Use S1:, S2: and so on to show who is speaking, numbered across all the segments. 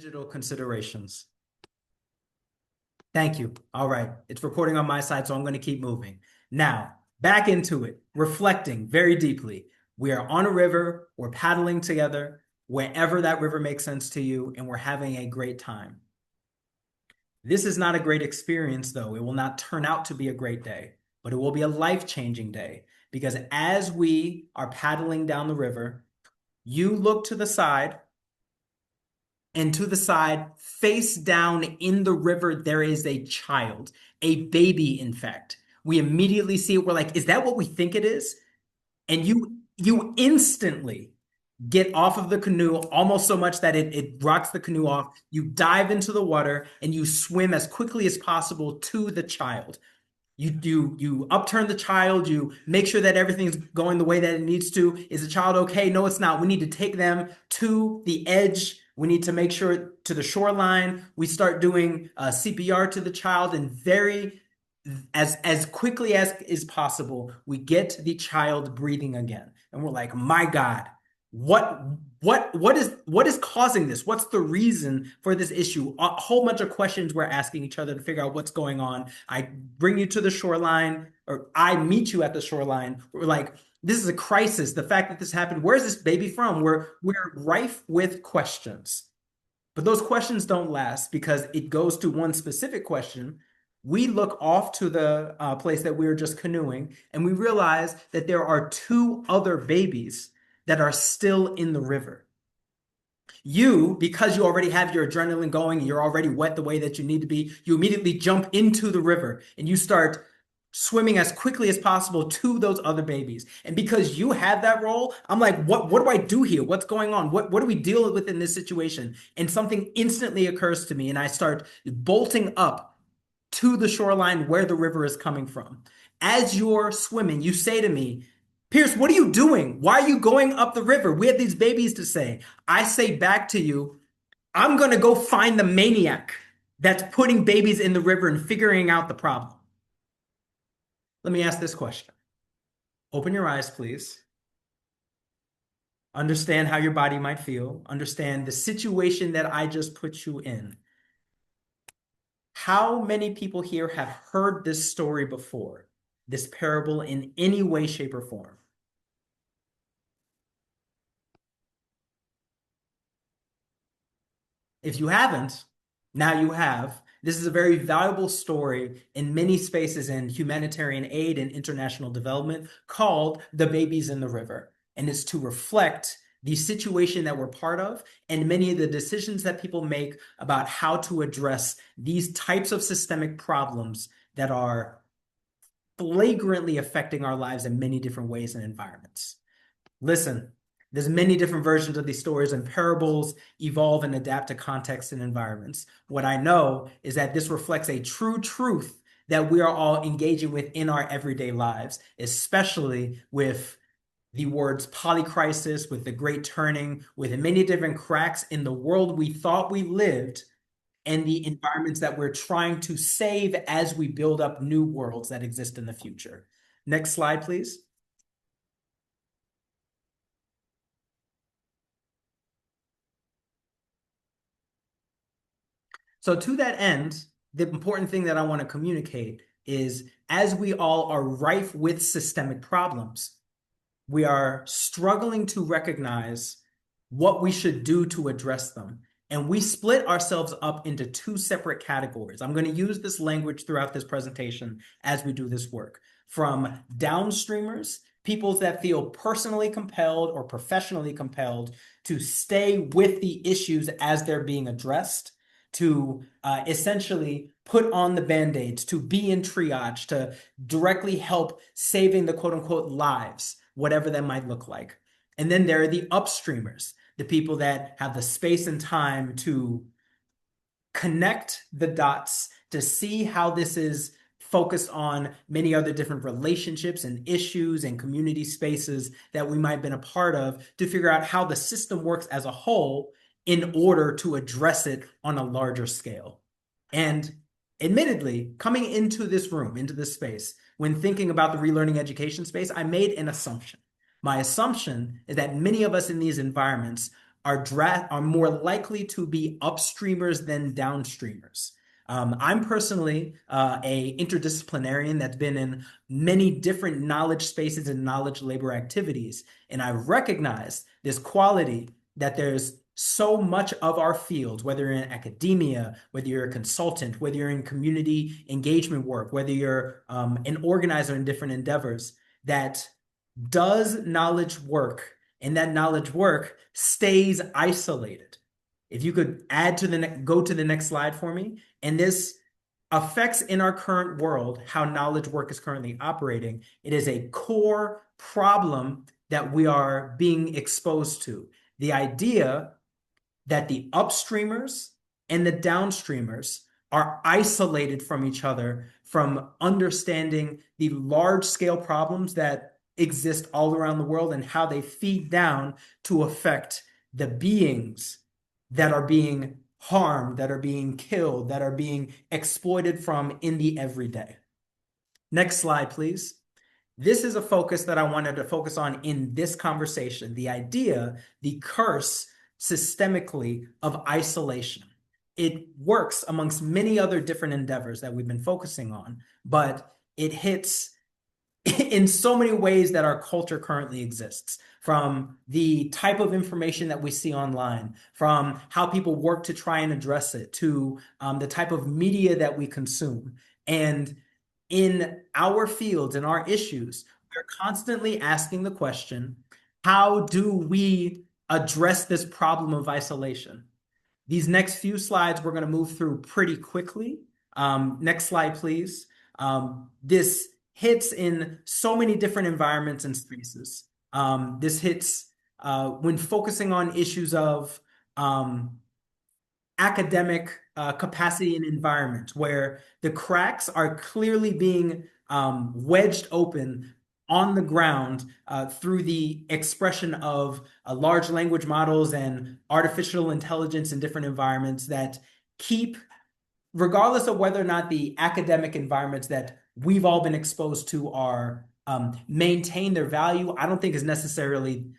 S1: digital considerations. Thank you. All right. It's recording on my side, so I'm going to keep moving. Now, back into it, reflecting very deeply. We are on a river, we're paddling together, wherever that river makes sense to you, and we're having a great time. This is not a great experience, though. It will not turn out to be a great day, but it will be a life-changing day, because as we are paddling down the river, you look to the side, and to the side, face down in the river, there is a child, a baby, in fact. We immediately see it. We're like, is that what we think it is? And you instantly get off of the canoe, almost so much that it rocks the canoe off. You dive into the water and you swim as quickly as possible to the child. You upturn the child, you make sure that everything's going the way that it needs to. Is the child okay? No, it's not. We need to take them to the edge. We need to make sure to the shoreline. We start doing CPR to the child, and as quickly as is possible, we get the child breathing again. And we're like, my God, what is causing this? What's the reason for this issue? A whole bunch of questions we're asking each other to figure out what's going on. I bring you to the shoreline, or I meet you at the shoreline. We're like, this is a crisis. The fact that this happened, where's this baby from? We're rife with questions. But those questions don't last, because it goes to one specific question. We look off to the place that we were just canoeing, and we realize that there are two other babies that are still in the river. You, because you already have your adrenaline going and you're already wet the way that you need to be, you immediately jump into the river and you start swimming as quickly as possible to those other babies. And because you had that role, I'm like, what do I do here? What's going on? What do we deal with in this situation? And something instantly occurs to me, and I start bolting up to the shoreline where the river is coming from. As you're swimming, you say to me, Pierce, what are you doing? Why are you going up the river? We have these babies to save. I say back to you, I'm going to go find the maniac that's putting babies in the river and figuring out the problem. Let me ask this question. Open your eyes, please. Understand how your body might feel. Understand the situation that I just put you in. How many people here have heard this story before? This parable in any way, shape, or form? If you haven't, now you have. This is a very valuable story in many spaces in humanitarian aid and international development, called The Babies in the River. And it's to reflect the situation that we're part of and many of the decisions that people make about how to address these types of systemic problems that are flagrantly affecting our lives in many different ways and environments. Listen, there's many different versions of these stories, and parables evolve and adapt to context and environments. What I know is that this reflects a true truth that we are all engaging with in our everyday lives, especially with the words polycrisis, with the great turning, with many different cracks in the world we thought we lived, and the environments that we're trying to save as we build up new worlds that exist in the future. Next slide, please. So to that end, the important thing that I want to communicate is, as we all are rife with systemic problems, we are struggling to recognize what we should do to address them. And we split ourselves up into two separate categories. I'm going to use this language throughout this presentation as we do this work. From downstreamers, people that feel personally compelled or professionally compelled to stay with the issues as they're being addressed, to essentially put on the Band-Aids, to be in triage, to directly help saving the quote-unquote lives, whatever that might look like. And then there are the upstreamers, the people that have the space and time to connect the dots, to see how this is focused on many other different relationships and issues and community spaces that we might have been a part of, to figure out how the system works as a whole in order to address it on a larger scale. And admittedly, coming into this room, into this space, when thinking about the relearning education space, I made an assumption. My assumption is that many of us in these environments are more likely to be upstreamers than downstreamers. I'm personally a interdisciplinarian that's been in many different knowledge spaces and knowledge labor activities, and I recognize this quality that there's so much of our fields, whether you're in academia, whether you're a consultant, whether you're in community engagement work, whether you're an organizer in different endeavors, that does knowledge work, and that knowledge work stays isolated. If you could go to the next slide for me, and this affects in our current world how knowledge work is currently operating. It is a core problem that we are being exposed to. The idea that the upstreamers and the downstreamers are isolated from each other, from understanding the large scale problems that exist all around the world and how they feed down to affect the beings that are being harmed, that are being killed, that are being exploited from in the everyday. Next slide, please. This is a focus that I wanted to focus on in this conversation, the idea, the curse systemically of isolation. It works amongst many other different endeavors that we've been focusing on, but it hits in so many ways that our culture currently exists, from the type of information that we see online, from how people work to try and address it, to the type of media that we consume. And in our fields and our issues, we're constantly asking the question, how do we address this problem of isolation? These next few slides we're going to move through pretty quickly. Next slide, please. This hits in so many different environments and spaces. This hits when focusing on issues of academic capacity and environment, where the cracks are clearly being wedged open on the ground through the expression of large language models and artificial intelligence in different environments that keep, regardless of whether or not the academic environments that we've all been exposed to are maintain their value, I don't think is necessarily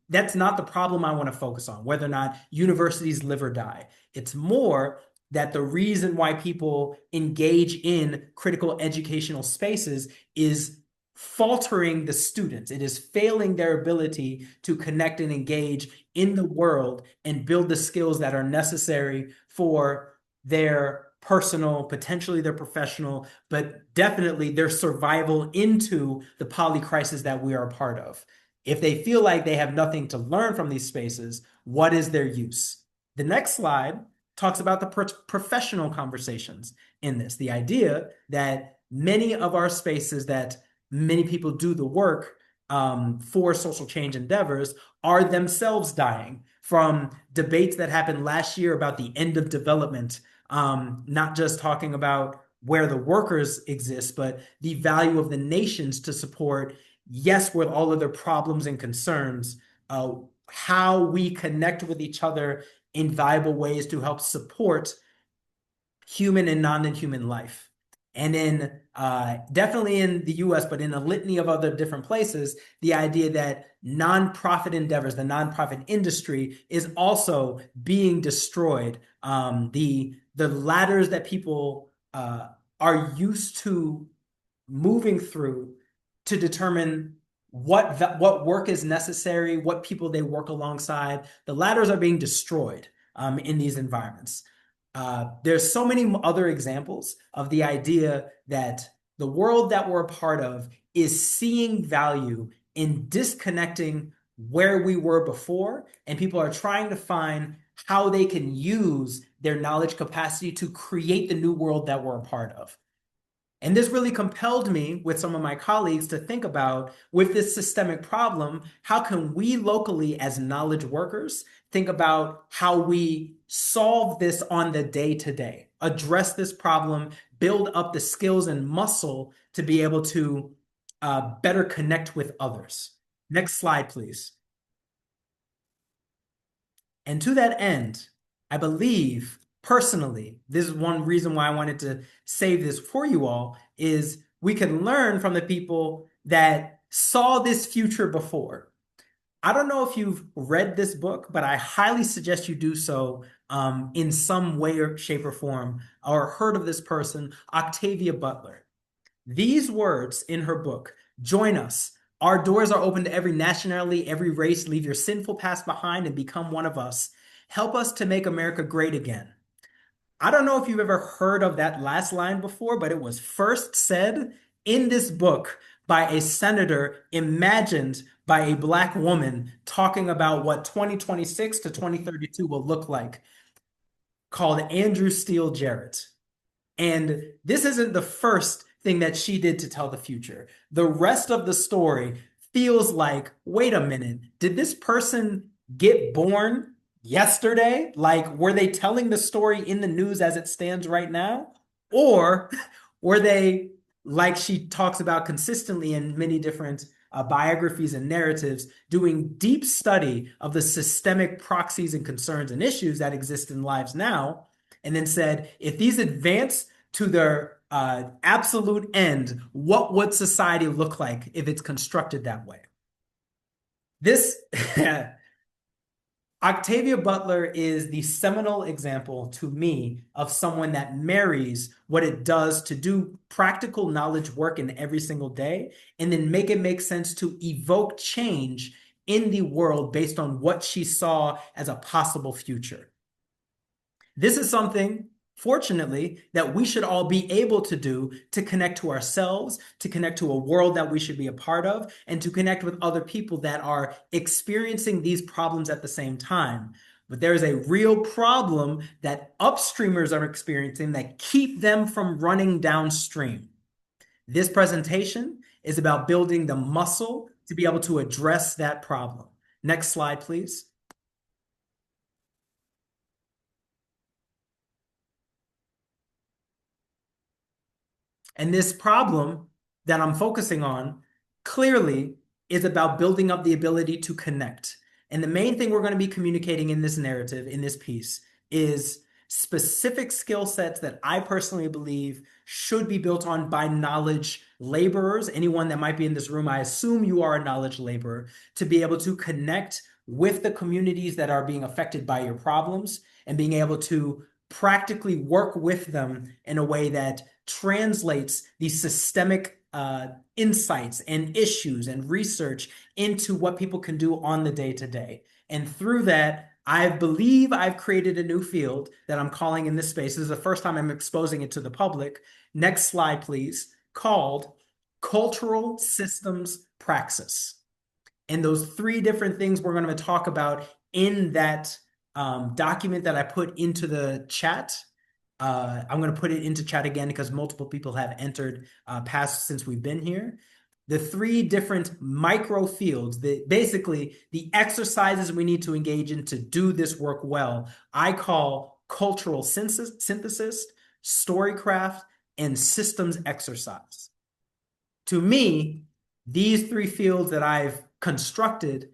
S1: that's not the problem I want to focus on, whether or not universities live or die. It's more that the reason why people engage in critical educational spaces is faltering the students. It is failing their ability to connect and engage in the world and build the skills that are necessary for their personal, potentially their professional, but definitely their survival into the poly crisis that we are a part of. If they feel like they have nothing to learn from these spaces, what is their use? The next slide talks about the professional conversations in this, the idea that many of our spaces that many people do the work for social change endeavors are themselves dying from debates that happened last year about the end of development, not just talking about where the workers exist, but the value of the nations to support, yes, with all of their problems and concerns, how we connect with each other in valuable ways to help support human and non-human life. And in definitely in the US, but in a litany of other different places, the idea that nonprofit endeavors, the nonprofit industry is also being destroyed. The ladders that people are used to moving through to determine what work is necessary, what people they work alongside, the ladders are being destroyed in these environments. There's so many other examples of the idea that the world that we're a part of is seeing value in disconnecting where we were before, and people are trying to find how they can use their knowledge capacity to create the new world that we're a part of. And this really compelled me with some of my colleagues to think about, with this systemic problem, how can we locally as knowledge workers think about how we solve this on the day-to-day, address this problem, build up the skills and muscle to be able to better connect with others. Next slide, please. And to that end, I believe personally, this is one reason why I wanted to save this for you all, is we can learn from the people that saw this future before. I don't know if you've read this book, but I highly suggest you do so in some way or shape or form, or heard of this person, Octavia Butler. These words in her book, join us. Our doors are open to every nationality, every race. Leave your sinful past behind and become one of us. Help us to make America great again. I don't know if you've ever heard of that last line before, but it was first said in this book by a senator imagined by a Black woman talking about what 2026 to 2032 will look like, called Andrew Steele Jarrett. And this isn't the first thing that she did to tell the future. The rest of the story feels like, wait a minute, did this person get born yesterday? Like, were they telling the story in the news as it stands right now? Or were they, like she talks about consistently in many different biographies and narratives, doing deep study of the systemic proxies and concerns and issues that exist in lives now, and then said, if these advance to their absolute end, what would society look like if it's constructed that way? This Octavia Butler is the seminal example to me of someone that marries what it does to do practical knowledge work in every single day and then make it make sense to evoke change in the world based on what she saw as a possible future. This is something, fortunately, that we should all be able to do to connect to ourselves, to connect to a world that we should be a part of, and to connect with other people that are experiencing these problems at the same time. But there is a real problem that upstreamers are experiencing that keep them from running downstream. This presentation is about building the muscle to be able to address that problem. Next slide, please. And this problem that I'm focusing on clearly is about building up the ability to connect. And the main thing we're going to be communicating in this narrative, in this piece, is specific skill sets that I personally believe should be built on by knowledge laborers. Anyone that might be in this room, I assume you are a knowledge laborer, to be able to connect with the communities that are being affected by your problems and being able to practically work with them in a way that translates these systemic insights and issues and research into what people can do on the day-to-day. And through that, I believe I've created a new field that I'm calling in this space. This is the first time I'm exposing it to the public. Next slide, please. Called Cultural Systems Praxis. And those three different things we're going to talk about in that document that I put into the chat. I'm going to put it into chat again because multiple people have entered past since we've been here. The three different micro fields, basically the exercises we need to engage in to do this work well, I call cultural synthesis, storycraft, and systems exercise. To me, these three fields that I've constructed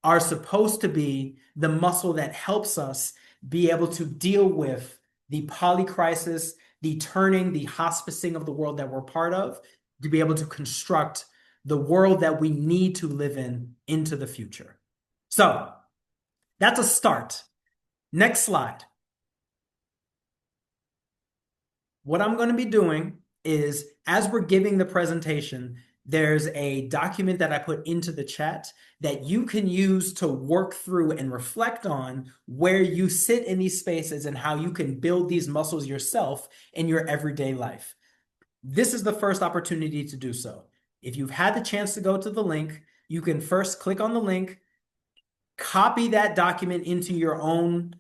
S1: are supposed to be the muscle that helps us be able to deal with the polycrisis, the turning, the hospicing of the world that we're part of, to be able to construct the world that we need to live in into the future. So that's a start. Next slide. What I'm going to be doing is, as we're giving the presentation, there's a document that I put into the chat that you can use to work through and reflect on where you sit in these spaces and how you can build these muscles yourself in your everyday life. This is the first opportunity to do so. If you've had the chance to go to the link, you can first click on the link, copy that document into your own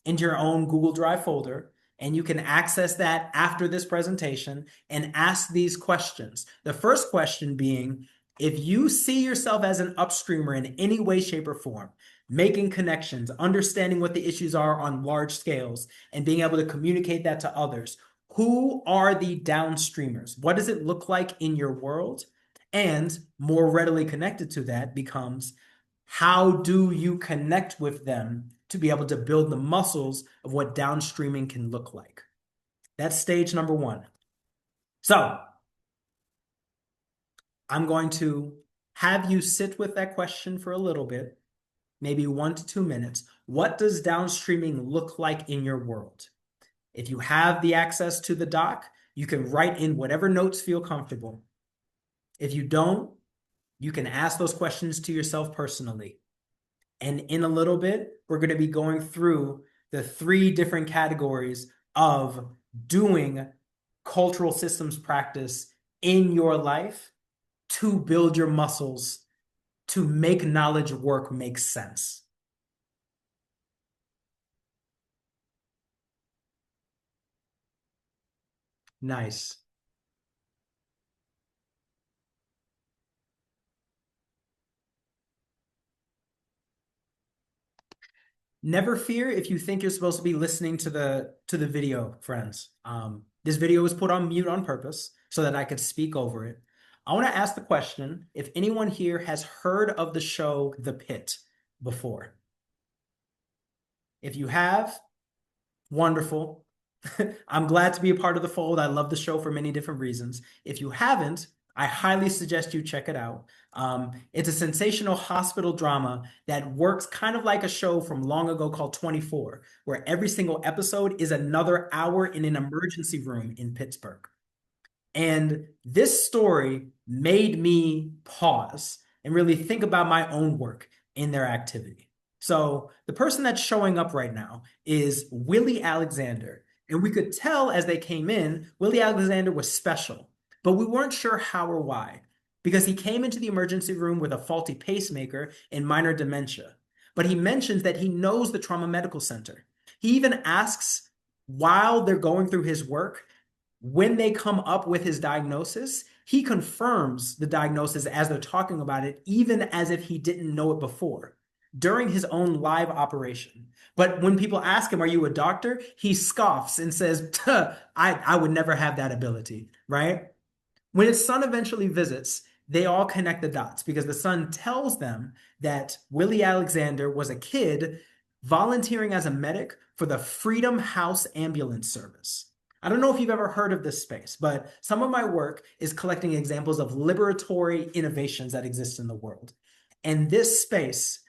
S1: Google Drive folder, and you can access that after this presentation and ask these questions. The first question being, if you see yourself as an upstreamer in any way, shape, or form, making connections, understanding what the issues are on large scales, and being able to communicate that to others, who are the downstreamers? What does it look like in your world? And more readily connected to that becomes, how do you connect with them to be able to build the muscles of what downstreaming can look like? That's stage number one. So I'm going to have you sit with that question for a little bit, maybe 1 to 2 minutes. What does downstreaming look like in your world? If you have the access to the doc, you can write in whatever notes feel comfortable. If you don't, you can ask those questions to yourself personally. And in a little bit, we're going to be going through the 3 different categories of doing cultural systems practice in your life to build your muscles, to make knowledge work make sense. Nice. Never fear if you think you're supposed to be listening to the video, friends. This video was put on mute on purpose so that I could speak over it. I want to ask the question if anyone here has heard of the show The Pit before. If you have, wonderful. I'm glad to be a part of the fold. I love the show for many different reasons. If you haven't, I highly suggest you check it out. It's a sensational hospital drama that works kind of like a show from long ago called 24, where every single episode is another hour in an emergency room in Pittsburgh. And this story made me pause and really think about my own work in their activity. So the person that's showing up right now is Willie Alexander. And we could tell as they came in, Willie Alexander was special, but we weren't sure how or why, because he came into the emergency room with a faulty pacemaker and minor dementia. But he mentions that he knows the trauma medical center. He even asks, while they're going through his work, when they come up with his diagnosis, he confirms the diagnosis as they're talking about it, even as if he didn't know it before, during his own live operation. But when people ask him, are you a doctor? He scoffs and says, I would never have that ability, right? When his son eventually visits, they all connect the dots because the son tells them that Willie Alexander was a kid volunteering as a medic for the Freedom House Ambulance Service. I don't know if you've ever heard of this space, but some of my work is collecting examples of liberatory innovations that exist in the world. And this space,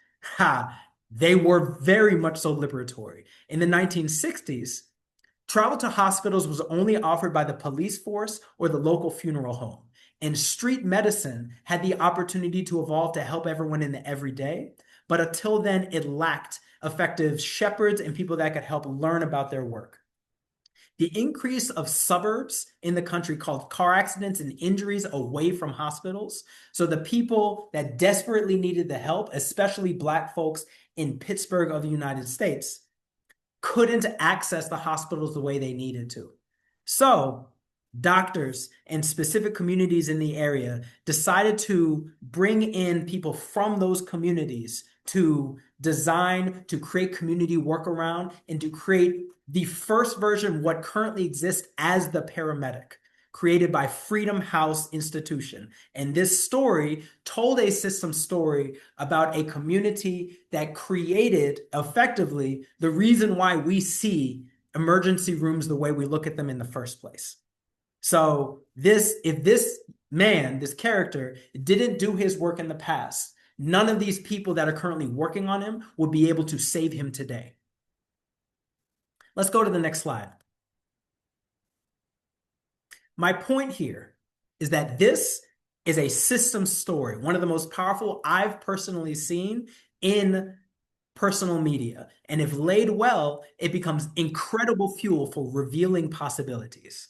S1: they were very much so liberatory. In the 1960s, travel to hospitals was only offered by the police force or the local funeral home. And street medicine had the opportunity to evolve to help everyone in the everyday. But until then, it lacked effective shepherds and people that could help learn about their work. The increase of suburbs in the country caused car accidents and injuries away from hospitals. So the people that desperately needed the help, especially Black folks in Pittsburgh of the United States, couldn't access the hospitals the way they needed to. So doctors and specific communities in the area decided to bring in people from those communities to design, to create community workaround, and to create the first version of what currently exists as the paramedic, created by Freedom House Institution. And this story told a system story about a community that created effectively the reason why we see emergency rooms the way we look at them in the first place. So if this man, this character, didn't do his work in the past, none of these people that are currently working on him would be able to save him today. Let's go to the next slide. My point here is that this is a system story, one of the most powerful I've personally seen in personal media. And if laid well, it becomes incredible fuel for revealing possibilities.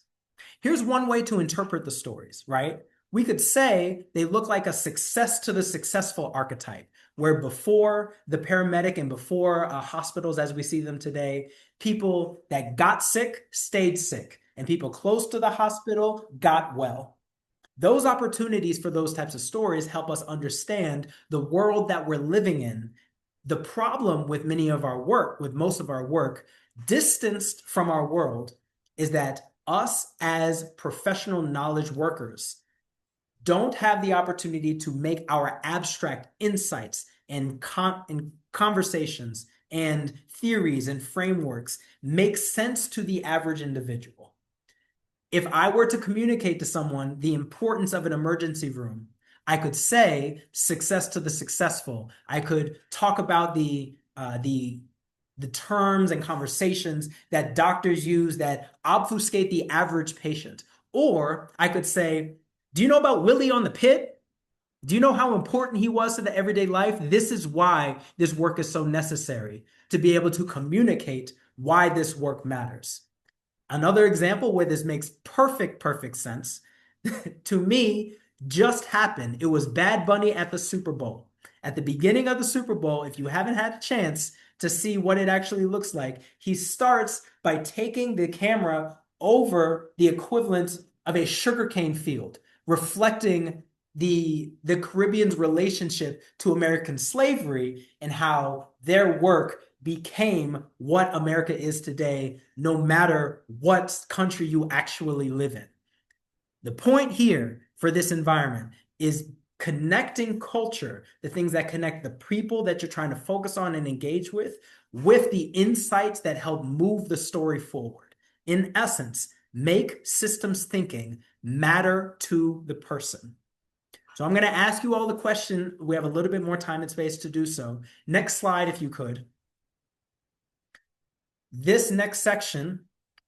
S1: Here's one way to interpret the stories, right? We could say they look like a success to the successful archetype, where before the paramedic and before hospitals as we see them today, people that got sick stayed sick, and people close to the hospital got well. Those opportunities for those types of stories help us understand the world that we're living in. The problem with many of our work, with most of our work, distanced from our world, is that us as professional knowledge workers don't have the opportunity to make our abstract insights and conversations and theories and frameworks make sense to the average individual. If I were to communicate to someone the importance of an emergency room, I could say success to the successful. I could talk about the terms and conversations that doctors use that obfuscate the average patient. Or I could say, do you know about Willie on the pit? Do you know how important he was to the everyday life? This is why this work is so necessary, to be able to communicate why this work matters. Another example where this makes perfect sense to me just happened. It was Bad Bunny at the Super Bowl. At the beginning of the Super Bowl, if you haven't had a chance to see what it actually looks like, he starts by taking the camera over the equivalent of a sugarcane field, reflecting the Caribbean's relationship to American slavery and how their work became what America is today, no matter what country you actually live in. The point here for this environment is connecting culture, the things that connect the people that you're trying to focus on and engage with the insights that help move the story forward. In essence, make systems thinking matter to the person. So I'm going to ask you all the question. We have a little bit more time and space to do so. Next slide, if you could. This next section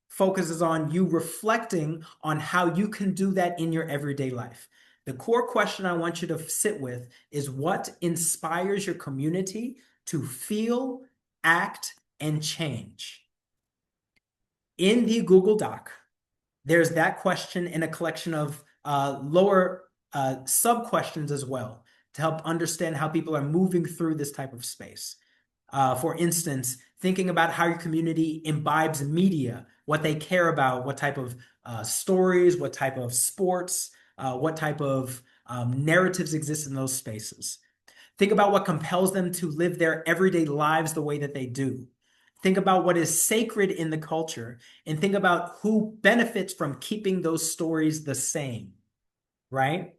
S1: focuses on you reflecting on how you can do that in your everyday life. The core question I want you to sit with is what inspires your community to feel, act, and change? In the Google Doc, there's that question in a collection of lower sub-questions as well to help understand how people are moving through this type of space. For instance, thinking about how your community imbibes media, what they care about, what type of stories, what type of sports, what type of narratives exist in those spaces. Think about what compels them to live their everyday lives the way that they do. Think about what is sacred in the culture and think about who benefits from keeping those stories the same, right?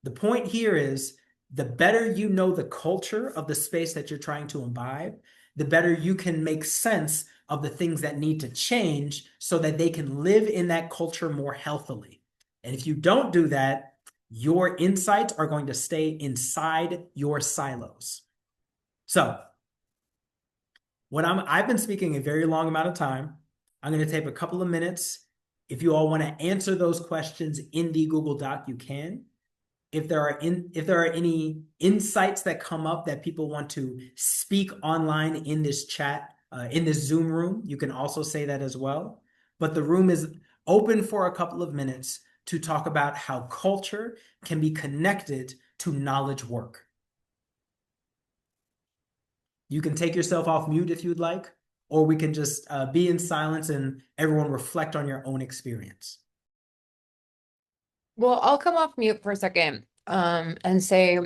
S1: The point here is the better you know the culture of the space that you're trying to imbibe, the better you can make sense of the things that need to change so that they can live in that culture more healthily. And if you don't do that, your insights are going to stay inside your silos. So, I've been speaking a very long amount of time. I'm going to take a couple of minutes. If you all want to answer those questions in the Google Doc, you can. If there are any insights that come up that people want to speak online in this chat, in this Zoom room, you can also say that as well. But the room is open for a couple of minutes to talk about how culture can be connected to knowledge work. You can take yourself off mute if you'd like, or we can just be in silence and everyone reflect on your own experience.
S2: Well, I'll come off mute for a second and say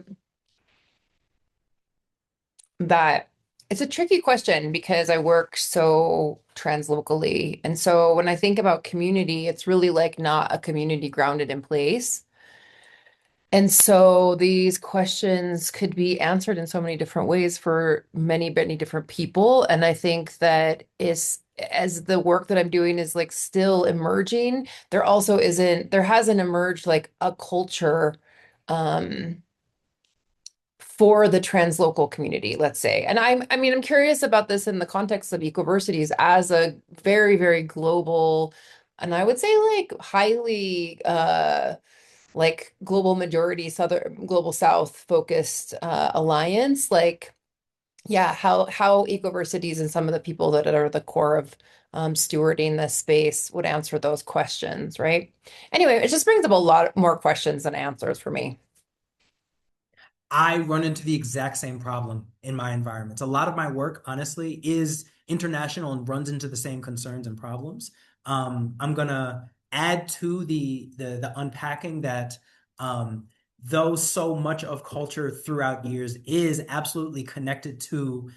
S2: that it's a tricky question because I work so translocally. And so when I think about community, it's really like not a community grounded in place. And so these questions could be answered in so many different ways for many, many different people. And I think that as the work that I'm doing is like still emerging, there hasn't emerged like a culture for the translocal community, let's say. And I'm curious about this in the context of ecoversities as a very, very global, and I would say like highly like global majority global south focused alliance. Like, yeah, how ecoversities and some of the people that are the core of stewarding this space would answer those questions, right? Anyway, it just brings up a lot more questions than answers for me.
S1: I run into the exact same problem in my environments. A lot of my work, honestly, is international and runs into the same concerns and problems. I'm gonna add to the unpacking that though so much of culture throughout years is absolutely connected to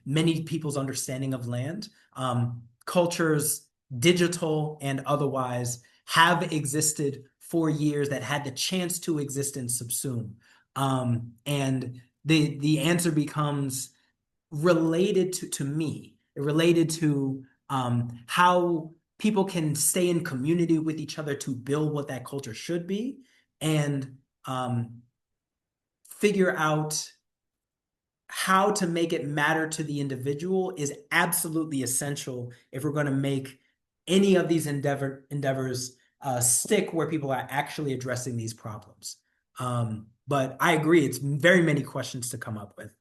S1: many people's understanding of land, cultures, digital and otherwise, have existed for years that had the chance to exist and subsume. And the answer becomes related to me, related to how people can stay in community with each other to build what that culture should be. And figure out how to make it matter to the individual is absolutely essential if we're going to make any of these endeavors stick where people are actually addressing these problems. But I agree, it's very many questions to come up with.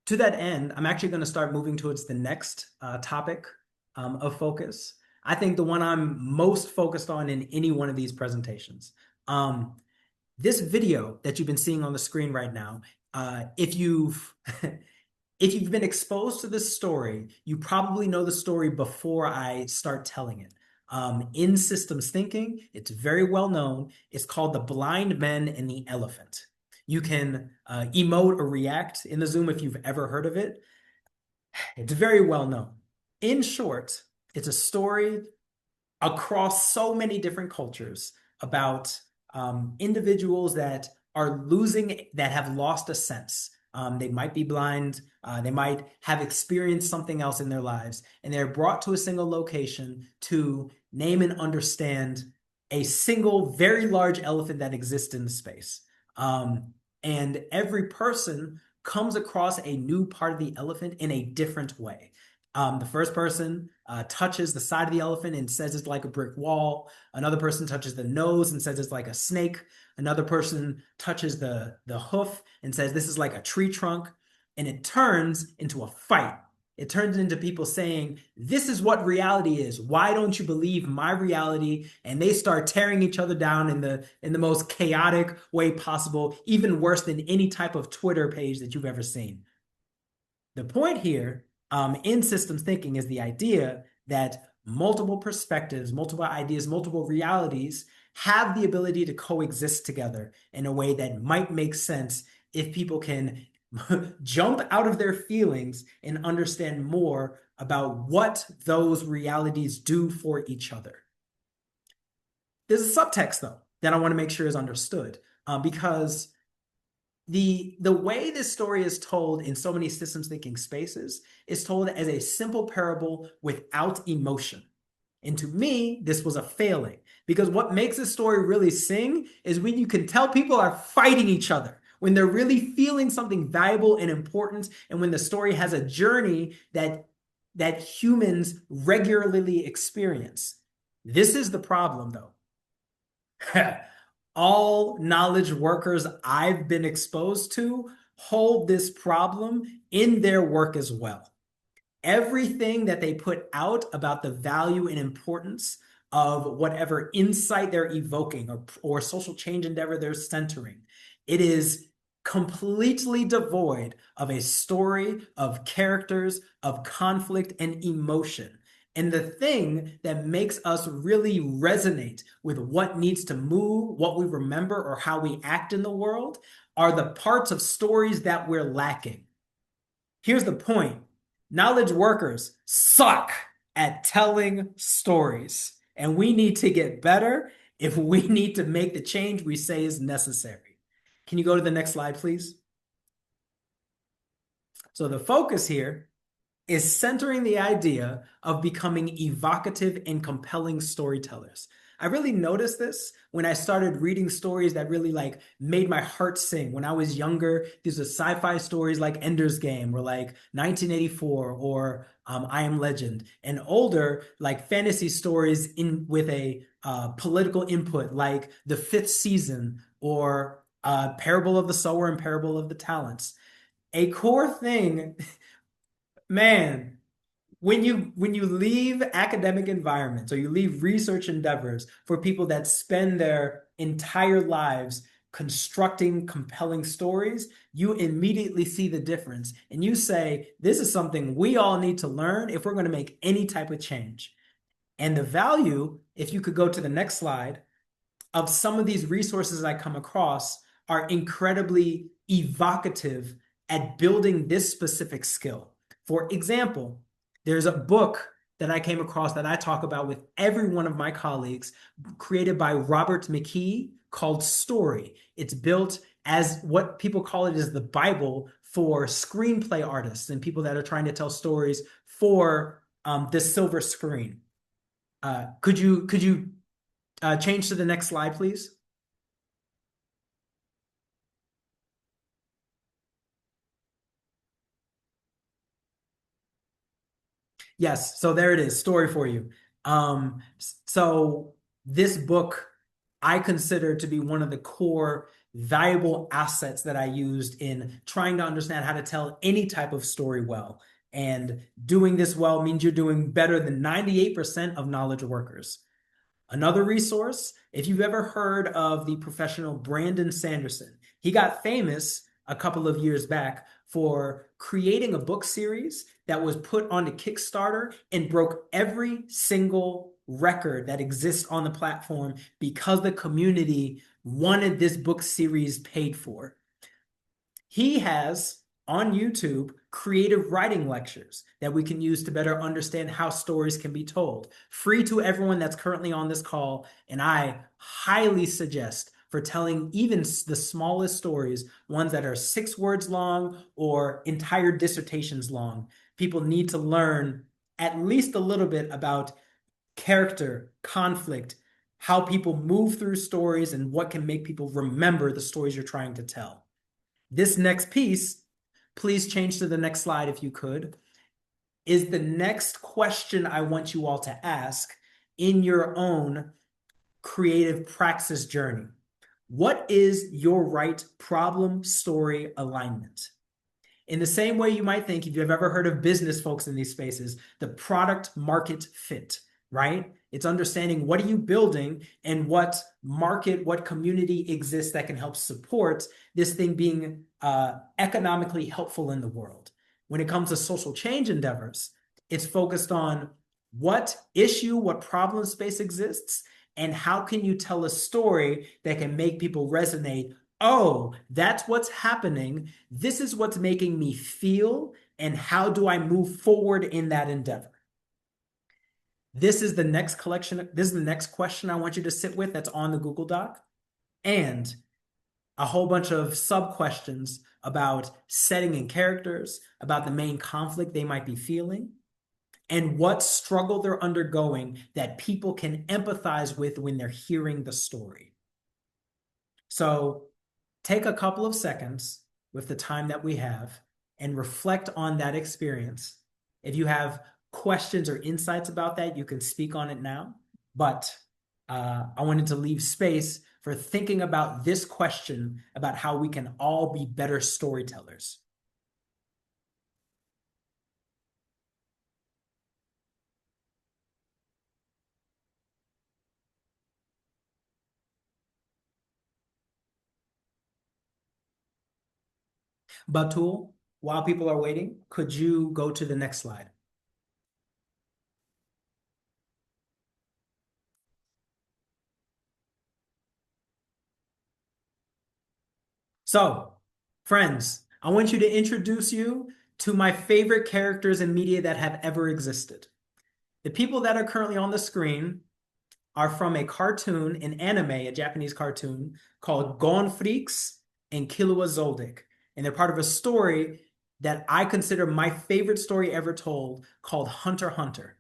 S1: To that end, I'm actually going to start moving towards the next topic of focus. I think the one I'm most focused on in any one of these presentations. This video that you've been seeing on the screen right now, if you've if you've been exposed to this story, you probably know the story before I start telling it. In systems thinking, it's very well known. It's called The Blind Men and the Elephant. You can emote or react in the Zoom if you've ever heard of it. It's very well known. In short, it's a story across so many different cultures about individuals that are losing, that have lost a sense. They might be blind, they might have experienced something else in their lives, and they're brought to a single location to name and understand a single, very large elephant that exists in the space. And every person comes across a new part of the elephant in a different way. The first person touches the side of the elephant and says it's like a brick wall. Another person touches the nose and says it's like a snake. Another person touches the hoof and says this is like a tree trunk. And it turns into a fight. It turns into people saying, this is what reality is. Why don't you believe my reality? And they start tearing each other down in the most chaotic way possible, even worse than any type of Twitter page that you've ever seen. The point here in systems thinking is the idea that multiple perspectives, multiple ideas, multiple realities have the ability to coexist together in a way that might make sense if people can jump out of their feelings and understand more about what those realities do for each other. There's a subtext, though, that I want to make sure is understood because the way this story is told in so many systems thinking spaces is told as a simple parable without emotion. And to me, this was a failing because what makes this story really sing is when you can tell people are fighting each other, when they're really feeling something valuable and important, and when the story has a journey that humans regularly experience. This is the problem, though. All knowledge workers I've been exposed to hold this problem in their work as well. Everything that they put out about the value and importance of whatever insight they're evoking or social change endeavor they're centering, it is completely devoid of a story, of characters, of conflict and emotion. And the thing that makes us really resonate with what needs to move, what we remember, or how we act in the world are the parts of stories that we're lacking. Here's the point. Knowledge workers suck at telling stories, and we need to get better if we need to make the change we say is necessary. Can you go to the next slide, please? So the focus here is centering the idea of becoming evocative and compelling storytellers. I really noticed this when I started reading stories that really made my heart sing. When I was younger, these were sci-fi stories like Ender's Game or like 1984 or I Am Legend, and older like fantasy stories with a political input like The Fifth Season or Parable of the Sower and Parable of the Talents. A core thing, man, when you leave academic environments or you leave research endeavors for people that spend their entire lives constructing compelling stories, you immediately see the difference and you say, this is something we all need to learn if we're going to make any type of change. And the value, if you could go to the next slide, of some of these resources I come across are incredibly evocative at building this specific skill. For example, there's a book that I came across that I talk about with every one of my colleagues, created by Robert McKee, called Story. It's built as what people call it is the Bible for screenplay artists and people that are trying to tell stories for this silver screen. Could you change to the next slide, please? Yes, so there it is, story for you. So this book I consider to be one of the core valuable assets that I used in trying to understand how to tell any type of story well. And doing this well means you're doing better than 98% of knowledge workers. Another resource, if you've ever heard of the professional Brandon Sanderson, he got famous a couple of years back for creating a book series that was put onto Kickstarter and broke every single record that exists on the platform because the community wanted this book series paid for. He has on YouTube creative writing lectures that we can use to better understand how stories can be told. Free to everyone that's currently on this call, and I highly suggest for telling even the smallest stories, ones that are 6 words long or entire dissertations long. People need to learn at least a little bit about character, conflict, how people move through stories, and what can make people remember the stories you're trying to tell. This next piece, please change to the next slide if you could, is the next question I want you all to ask in your own creative praxis journey. What is your right problem story alignment? In the same way you might think, if you've ever heard of business folks in these spaces, the product market fit, right? It's understanding what are you building and what market, what community exists that can help support this thing being economically helpful in the world. When it comes to social change endeavors, it's focused on what issue, what problem space exists, and how can you tell a story that can make people resonate. Oh, that's what's happening. This is what's making me feel, and how do I move forward in that endeavor? This is the next collection. This is the next question I want you to sit with that's on the Google Doc, and a whole bunch of sub questions about setting and characters, about the main conflict they might be feeling, and what struggle they're undergoing that people can empathize with when they're hearing the story. So take a couple of seconds with the time that we have and reflect on that experience. If you have questions or insights about that, you can speak on it now. But I wanted to leave space for thinking about this question about how we can all be better storytellers. Batul, while people are waiting, could you go to the next slide? So, friends, I want you to introduce you to my favorite characters in media that have ever existed. The people that are currently on the screen are from a cartoon, an anime, a Japanese cartoon called Gon Freaks and Killua Zoldyck. And they're part of a story that I consider my favorite story ever told called Hunter x Hunter.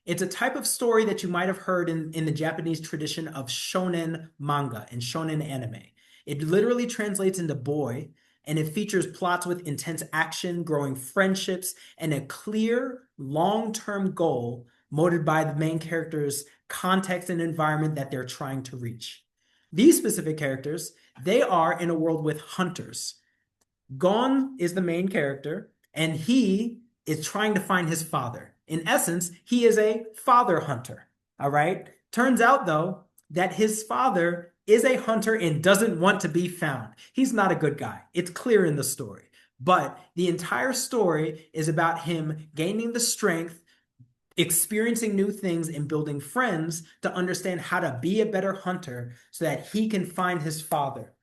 S1: It's a type of story that you might have heard in the Japanese tradition of shonen manga and shonen anime. It literally translates into boy, and it features plots with intense action, growing friendships, and a clear long-term goal motivated by the main character's context and environment that they're trying to reach. These specific characters, they are in a world with hunters. Gon is the main character, and he is trying to find his father. In essence, he is a father hunter, all right? Turns out, though, that his father is a hunter and doesn't want to be found. He's not a good guy. It's clear in the story. But the entire story is about him gaining the strength, experiencing new things, and building friends to understand how to be a better hunter so that he can find his father.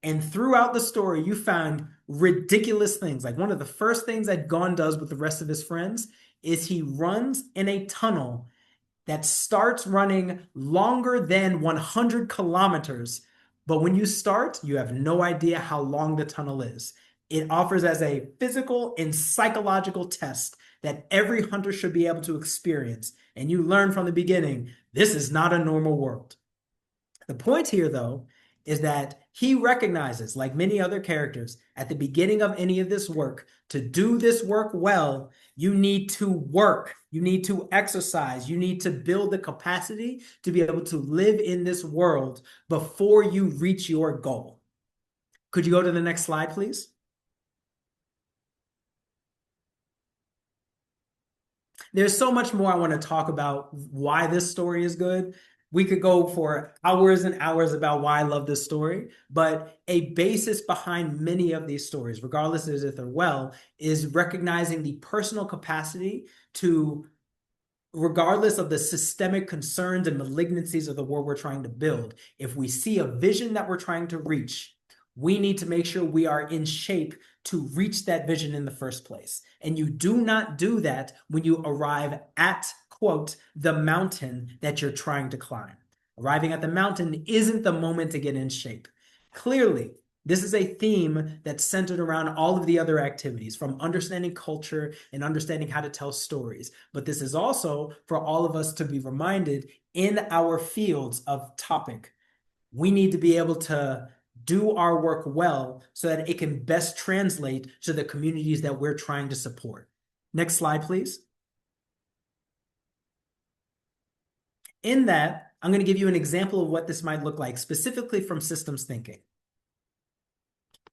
S1: And throughout the story, you found ridiculous things. Like one of the first things that Gon does with the rest of his friends is he runs in a tunnel that starts running longer than 100 kilometers. But when you start, you have no idea how long the tunnel is. It offers as a physical and psychological test that every hunter should be able to experience. And you learn from the beginning, this is not a normal world. The point here, though, is that he recognizes, like many other characters, at the beginning of any of this work, to do this work well, you need to work, you need to exercise, you need to build the capacity to be able to live in this world before you reach your goal. Could you go to the next slide, please? There's so much more I want to talk about why this story is good. We could go for hours and hours about why I love this story, but a basis behind many of these stories, regardless of if they're well, is recognizing the personal capacity to, regardless of the systemic concerns and malignancies of the world we're trying to build, if we see a vision that we're trying to reach, we need to make sure we are in shape to reach that vision in the first place. And you do not do that when you arrive at, quote, the mountain that you're trying to climb. Arriving at the mountain isn't the moment to get in shape. Clearly, this is a theme that's centered around all of the other activities, from understanding culture and understanding how to tell stories. But this is also for all of us to be reminded in our fields of topic. We need to be able to do our work well so that it can best translate to the communities that we're trying to support. Next slide, please. In that, I'm going to give you an example of what this might look like, specifically from systems thinking.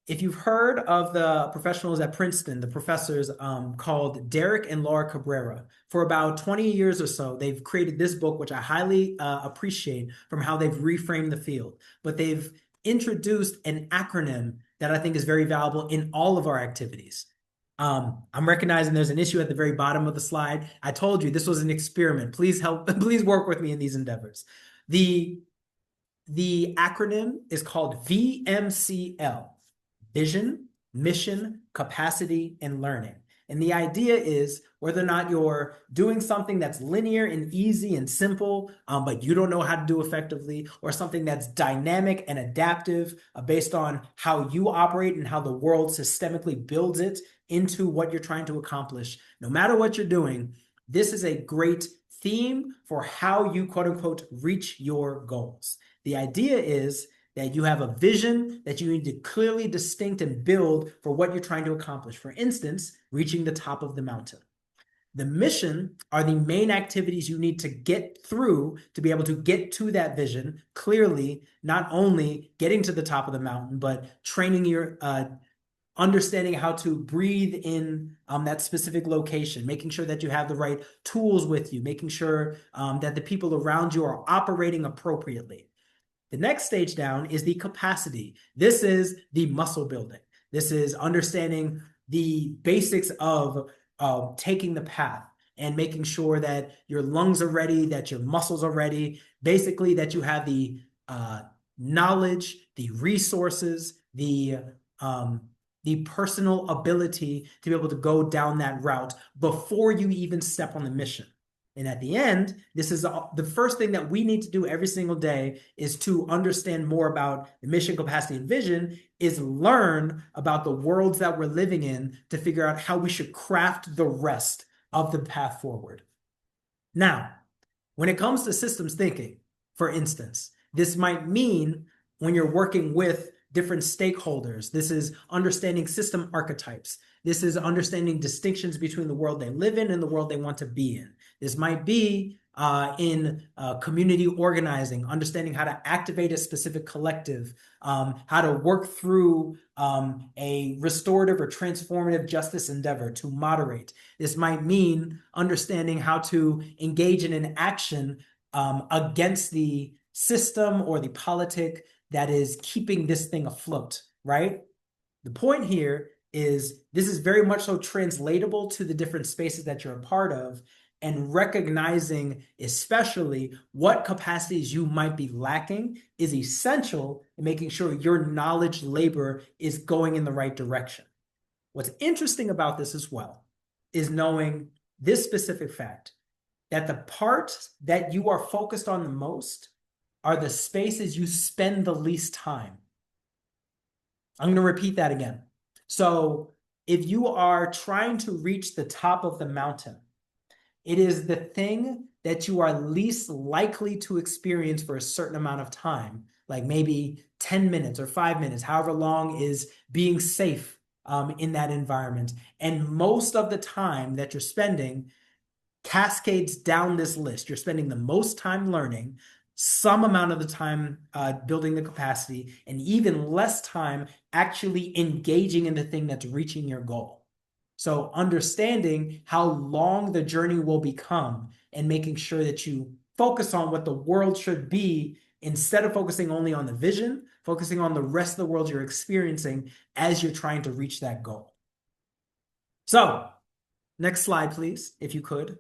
S1: If you've heard of the professionals at Princeton, the professors called Derek and Laura Cabrera, for about 20 years or so, they've created this book, which I highly appreciate from how they've reframed the field. But they've introduced an acronym that I think is very valuable in all of our activities. I'm recognizing there's an issue at the very bottom of the slide. I told you this was an experiment. Please please work with me in these endeavors. The acronym is called VMCL. Vision, mission, capacity, and learning. And the idea is whether or not you're doing something that's linear and easy and simple, but you don't know how to do effectively, or something that's dynamic and adaptive based on how you operate and how the world systemically builds it into what you're trying to accomplish. No matter what you're doing, this is a great theme for how you, quote unquote, reach your goals. The idea is that you have a vision that you need to clearly distinct and build for what you're trying to accomplish. For instance, reaching the top of the mountain. The mission are the main activities you need to get through to be able to get to that vision clearly, not only getting to the top of the mountain, but training your understanding how to breathe in that specific location, making sure that you have the right tools with you, making sure that the people around you are operating appropriately. The next stage down is the capacity. This is the muscle building. This is understanding the basics of taking the path and making sure that your lungs are ready, that your muscles are ready, basically that you have the knowledge, the resources, the personal ability to be able to go down that route before you even step on the mission. And at the end, this is the first thing that we need to do every single day is to understand more about the mission, capacity, and vision, is learn about the worlds that we're living in to figure out how we should craft the rest of the path forward. Now, when it comes to systems thinking, for instance, this might mean when you're working with different stakeholders, this is understanding system archetypes. This is understanding distinctions between the world they live in and the world they want to be in. This might be in community organizing, understanding how to activate a specific collective, how to work through a restorative or transformative justice endeavor to moderate. This might mean understanding how to engage in an action against the system or the politic that is keeping this thing afloat, right? The point here is this is very much so translatable to the different spaces that you're a part of, and recognizing especially what capacities you might be lacking is essential in making sure your knowledge labor is going in the right direction. What's interesting about this as well is knowing this specific fact, that the parts that you are focused on the most are the spaces you spend the least time. I'm going to repeat that again. So if you are trying to reach the top of the mountain, it is the thing that you are least likely to experience for a certain amount of time, like maybe 10 minutes or 5 minutes, however long is being safe in that environment. And most of the time that you're spending cascades down this list. You're spending the most time learning, some amount of the time building the capacity, and even less time actually engaging in the thing that's reaching your goal. So understanding how long the journey will become and making sure that you focus on what the world should be instead of focusing only on the vision, focusing on the rest of the world you're experiencing as you're trying to reach that goal. So, next slide, please, if you could.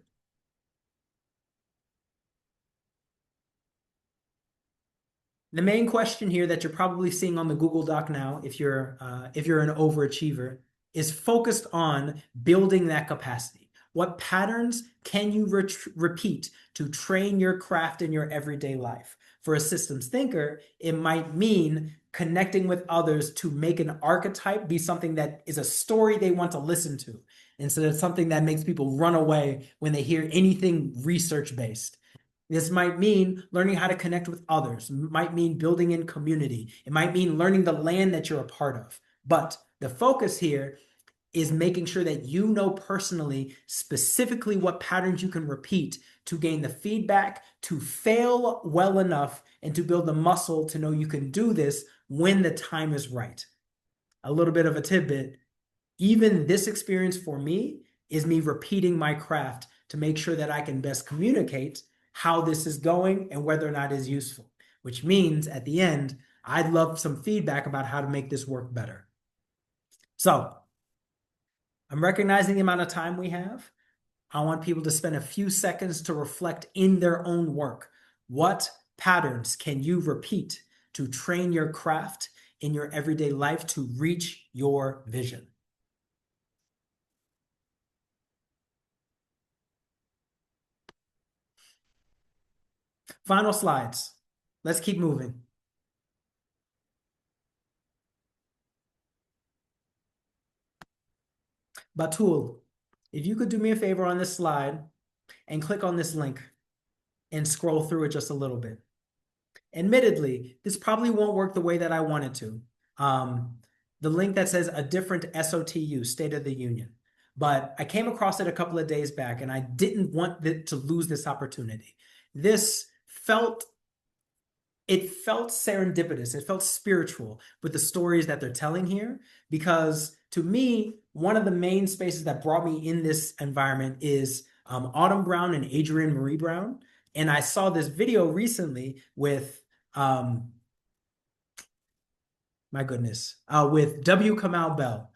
S1: The main question here that you're probably seeing on the Google Doc now, if you're an overachiever, is focused on building that capacity. What patterns can you repeat to train your craft in your everyday life? For a systems thinker, it might mean connecting with others to make an archetype be something that is a story they want to listen to, instead of something that makes people run away when they hear anything research-based. This might mean learning how to connect with others. It might mean building in community. It might mean learning the land that you're a part of. But the focus here is making sure that you know personally specifically what patterns you can repeat to gain the feedback, to fail well enough, and to build the muscle to know you can do this when the time is right. A little bit of a tidbit. Even this experience for me is me repeating my craft to make sure that I can best communicate how this is going and whether or not it is useful, which means at the end, I'd love some feedback about how to make this work better. So I'm recognizing the amount of time we have. I want people to spend a few seconds to reflect in their own work. What patterns can you repeat to train your craft in your everyday life to reach your vision? Final slides. Let's keep moving. Batul, if you could do me a favor on this slide and click on this link and scroll through it just a little bit. Admittedly, this probably won't work the way that I want it to. The link that says a different SOTU, State of the Union. But I came across it a couple of days back and I didn't want to lose this opportunity. It felt serendipitous. It felt spiritual with the stories that they're telling here, because to me, one of the main spaces that brought me in this environment is Autumn Brown and Adrienne Marie Brown. And I saw this video recently with, my goodness, with W. Kamau Bell,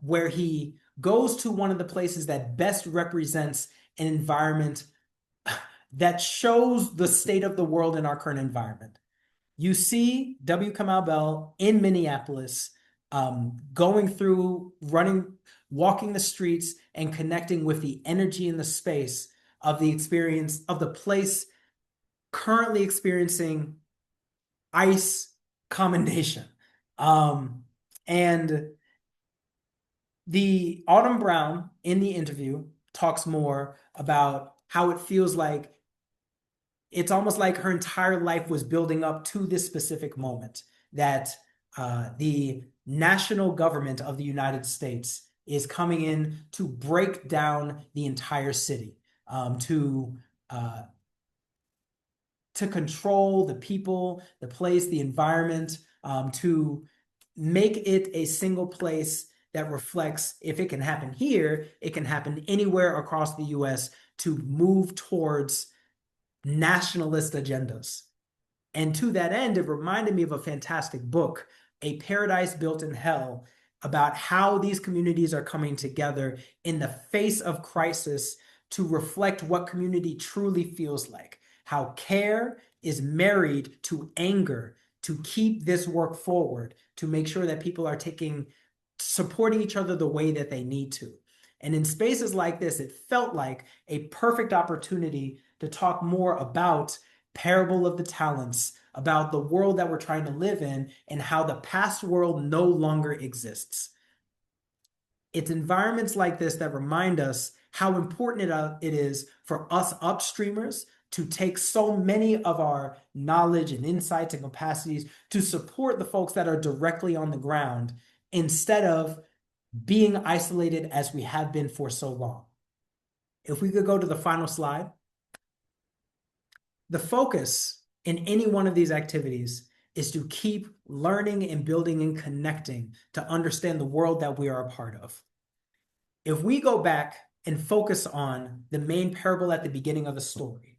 S1: where he goes to one of the places that best represents an environment that shows the state of the world in our current environment. You see W. Kamau Bell in Minneapolis, going through, walking the streets and connecting with the energy in the space of the experience of the place currently experiencing ice commendation. And the Autumn Brown in the interview talks more about how it feels like it's almost like her entire life was building up to this specific moment, that the national government of the United States is coming in to break down the entire city, to control the people, the place, the environment, to make it a single place that reflects, if it can happen here, it can happen anywhere across the US, to move towards nationalist agendas. And to that end, it reminded me of a fantastic book, A Paradise Built in Hell, about how these communities are coming together in the face of crisis to reflect what community truly feels like, how care is married to anger to keep this work forward, to make sure that people are supporting each other the way that they need to. And in spaces like this, it felt like a perfect opportunity to talk more about Parable of the Talents, about the world that we're trying to live in and how the past world no longer exists. It's environments like this that remind us how important it is for us upstreamers to take so many of our knowledge and insights and capacities to support the folks that are directly on the ground instead of being isolated as we have been for so long. If we could go to the final slide. The focus in any one of these activities is to keep learning and building and connecting to understand the world that we are a part of. If we go back and focus on the main parable at the beginning of the story,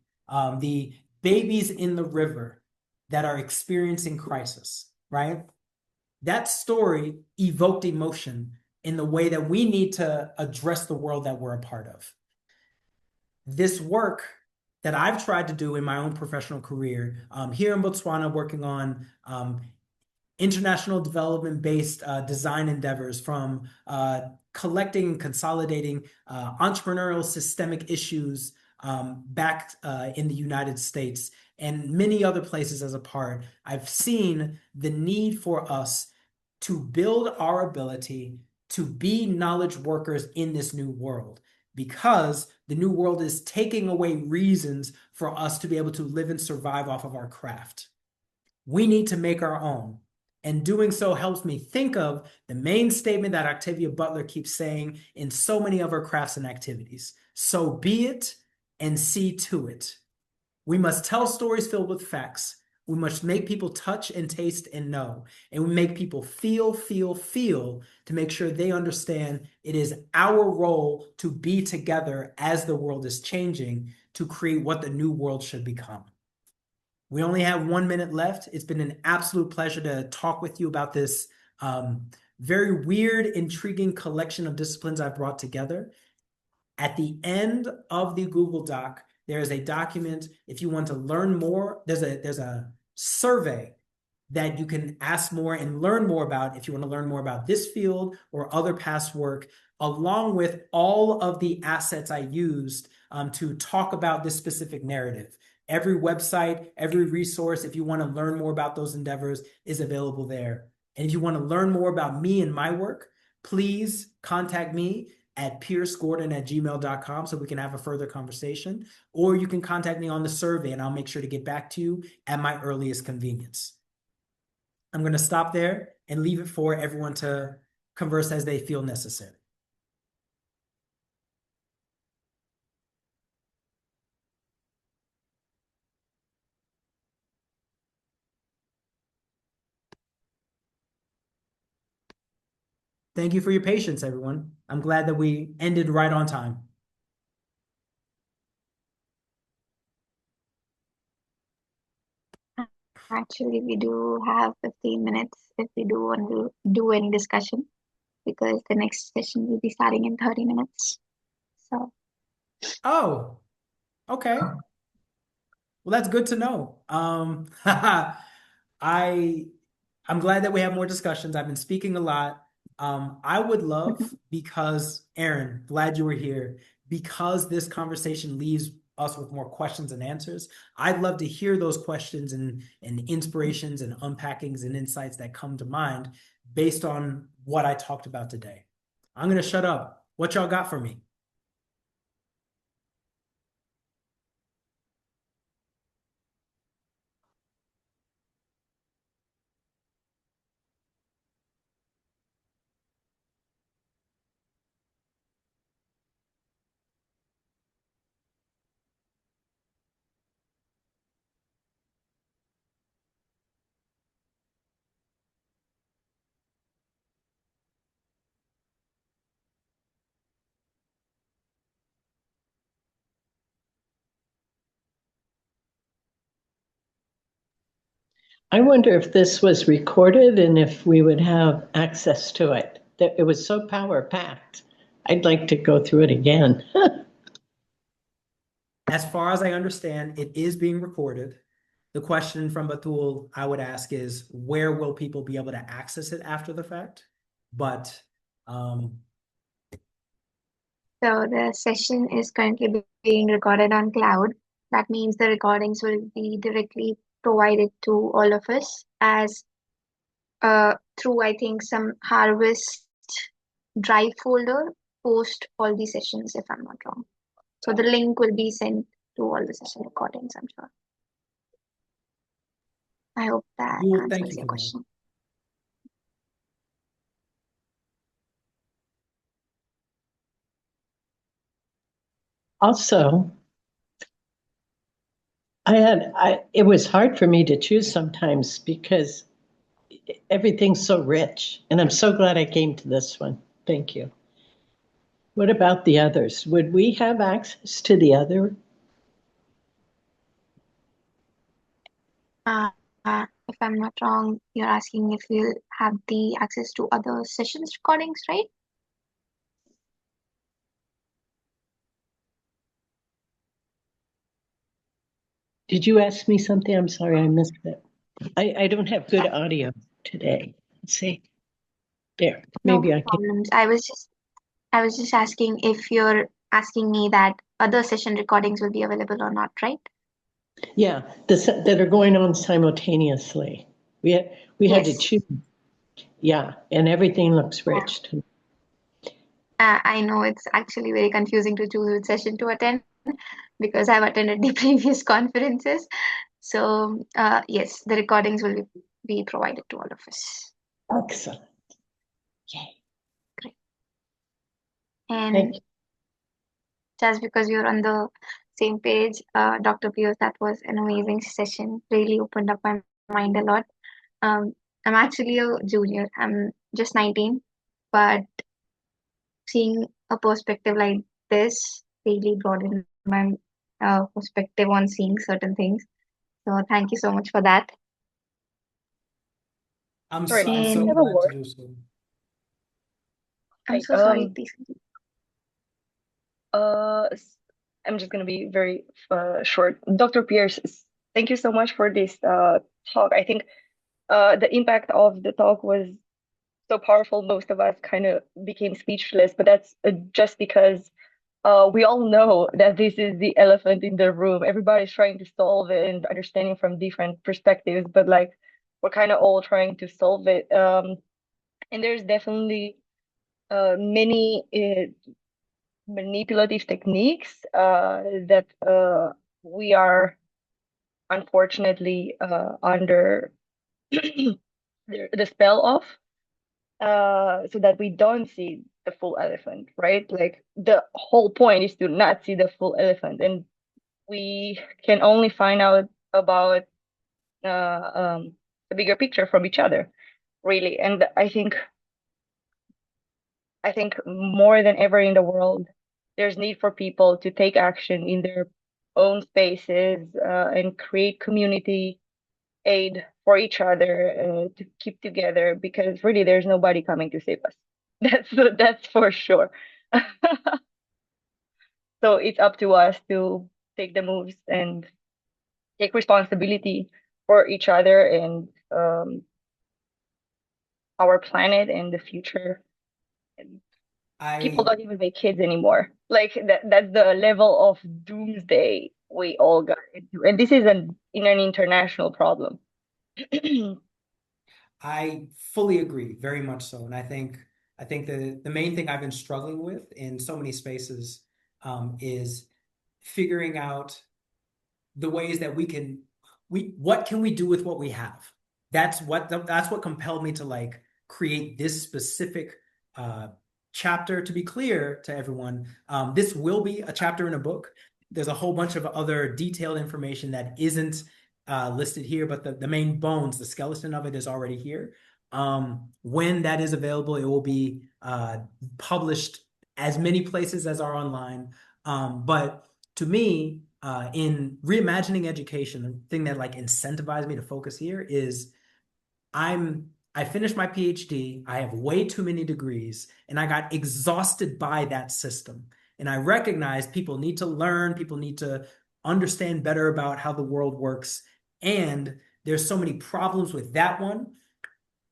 S1: the babies in the river that are experiencing crisis, right? That story evoked emotion in the way that we need to address the world that we're a part of. This work that I've tried to do in my own professional career here in Botswana, working on international development-based design endeavors from collecting and consolidating entrepreneurial systemic issues back in the United States and many other places as a part. I've seen the need for us to build our ability to be knowledge workers in this new world, because the new world is taking away reasons for us to be able to live and survive off of our craft. We need to make our own. And doing so helps me think of the main statement that Octavia Butler keeps saying in so many of her crafts and activities. So be it and see to it. We must tell stories filled with facts. We must make people touch and taste and know. And we make people feel to make sure they understand it is our role to be together as the world is changing to create what the new world should become. We only have 1 minute left. It's been an absolute pleasure to talk with you about this very weird, intriguing collection of disciplines I've brought together. At the end of the Google Doc, there is a document. If you want to learn more, there's a survey that you can ask more and learn more about if you want to learn more about this field or other past work, along with all of the assets I used to talk about this specific narrative. Every website, every resource, if you want to learn more about those endeavors, is available there. And if you want to learn more about me and my work, please contact me at piercegordon@gmail.com so we can have a further conversation. Or you can contact me on the survey and I'll make sure to get back to you at my earliest convenience. I'm going to stop there and leave it for everyone to converse as they feel necessary. Thank you for your patience, everyone. I'm glad that we ended right on time.
S3: Actually, we do have 15 minutes if we do want to do any discussion, because the next session will be starting in 30 minutes. So,
S1: Oh, okay. Well, that's good to know. I'm glad that we have more discussions. I've been speaking a lot. I would love, because Aaron, glad you were here, because this conversation leaves us with more questions and answers. I'd love to hear those questions and inspirations and unpackings and insights that come to mind based on what I talked about today. I'm going to shut up. What y'all got for me?
S4: I wonder if this was recorded and if we would have access to it. It was so power packed. I'd like to go through it again.
S1: As far as I understand, it is being recorded. The question from Batul I would ask is, where will people be able to access it after the fact? But
S3: so the session is currently being recorded on cloud. That means the recordings will be directly provided to all of us as through, I think, some Harvest Drive folder post all the sessions if I'm not wrong. So the link will be sent to all the session recordings, I'm sure. I hope that
S1: Thank
S3: answers
S1: you
S3: your
S1: for that.
S3: question.
S4: Also, it was hard for me to choose sometimes because everything's so rich, and I'm so glad I came to this one. Thank you. What about the others? Would we have access to the other?
S3: If I'm not wrong, you're asking if we'll have the access to other sessions recordings, right?
S4: Did you ask me something? I'm sorry, I missed it. I don't have good audio today. Let's see. There, maybe
S3: No
S4: I can.
S3: problems. I was just asking if you're asking me that other session recordings will be available or not, right?
S4: Yeah, that are going on simultaneously. We had to
S3: Yes.
S4: choose. Yeah, and everything looks rich to me.
S3: I know it's actually very confusing to choose which session to attend because I've attended the previous conferences. So, yes, the recordings will be provided to all of us.
S4: Excellent. Yay.
S3: And
S4: Thank you.
S3: just because you're on the same page, Dr. Pierce, that was an amazing session. Really opened up my mind a lot. I'm actually a junior. I'm just 19, but seeing a perspective like this really broadened my perspective on seeing certain things. So thank you so much for that.
S1: I'm
S5: Sorry,
S1: so
S5: I
S3: And
S5: have a
S1: glad to
S5: word.
S1: do so.
S3: I'm
S5: Hi,
S3: so sorry, please.
S5: I'm just gonna be very short. Dr. Pierce, thank you so much for this talk. I think the impact of the talk was so powerful. Most of us kind of became speechless, but that's just because we all know that this is the elephant in the room. Everybody's trying to solve it and understanding from different perspectives, but like we're kind of all trying to solve it. And there's definitely many manipulative techniques that we are unfortunately under the spell of, so that we don't see the full elephant, right? Like the whole point is to not see the full elephant, and we can only find out about the bigger picture from each other, really. And I think more than ever in the world, there's need for people to take action in their own spaces and create community aid for each other to keep together, because really there's nobody coming to save us. That's for sure. So it's up to us to take the moves and take responsibility for each other and our planet and the future. And people
S1: I
S5: don't even make kids anymore. Like that's the level of doomsday we all got into. And this is in an international problem.
S1: I fully agree, very much so. And I think the main thing I've been struggling with in so many spaces is figuring out the ways that what can we do with what we have? That's what compelled me to like create this specific chapter. To be clear to everyone, this will be a chapter in a book. There's a whole bunch of other detailed information that isn't listed here, but the main bones, the skeleton of it is already here. When that is available, it will be published as many places as are online. But to me, in reimagining education, the thing that like incentivized me to focus here is I finished my PhD, I have way too many degrees, and I got exhausted by that system. And I recognized people need to learn, people need to understand better about how the world works. And there's so many problems with that one.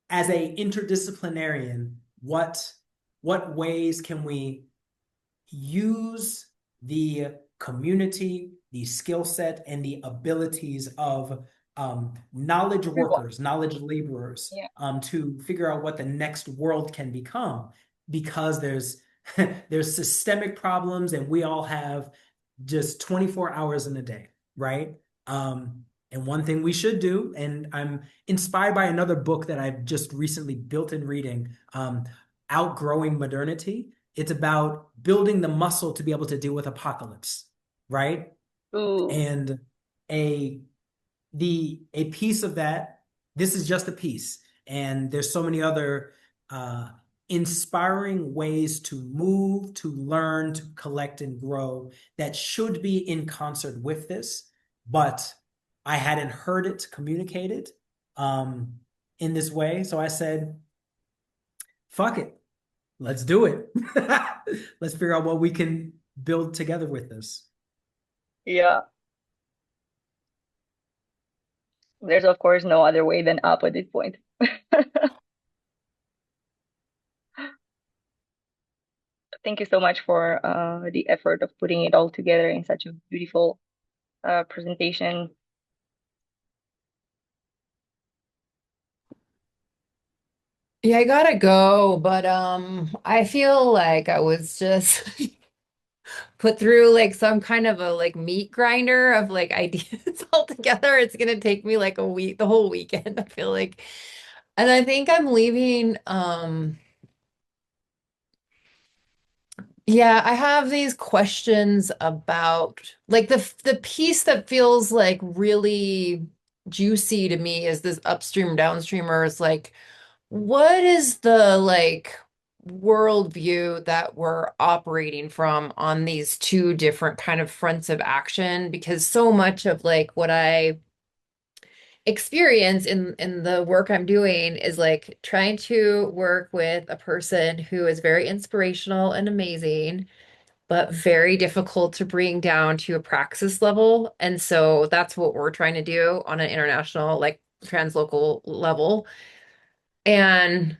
S1: As a interdisciplinarian, what ways can we use the community, the skill set, and the abilities of knowledge
S5: Everyone.
S1: workers, knowledge laborers,
S5: Yeah.
S1: to figure out what the next world can become? because there's there's systemic problems and we all have just 24 hours in a day, right? And one thing we should do, and I'm inspired by another book that I've just recently built in reading, Outgrowing Modernity. It's about building the muscle to be able to deal with apocalypse, right?
S5: Ooh.
S1: And a a piece of that, this is just a piece, and there's so many other inspiring ways to move, to learn, to collect and grow that should be in concert with this, but I hadn't heard it communicated in this way. So I said, fuck it, let's do it. Let's figure out what we can build together with this.
S5: Yeah. There's of course no other way than up at this point. Thank you so much for the effort of putting it all together in such a beautiful presentation.
S2: Yeah, I gotta go, but I feel like I was just put through like some kind of a like meat grinder of like ideas all together. It's gonna take me like a week, the whole weekend, I feel like. And I think I'm leaving, yeah, I have these questions about like the piece that feels like really juicy to me is this upstream downstreamer. It's like, what is the like worldview that we're operating from on these two different kind of fronts of action? Because so much of like what I experience in the work I'm doing is like trying to work with a person who is very inspirational and amazing, but very difficult to bring down to a praxis level. And so that's what we're trying to do on an international, like translocal level. And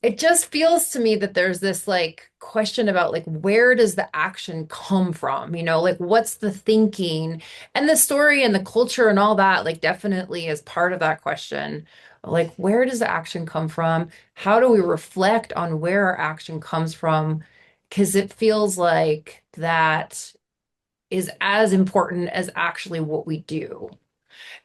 S2: it just feels to me that there's this like question about like where does the action come from? You know, like what's the thinking and the story and the culture and all that, like definitely is part of that question. Like where does the action come from? How do we reflect on where our action comes from? Because it feels like that is as important as actually what we do.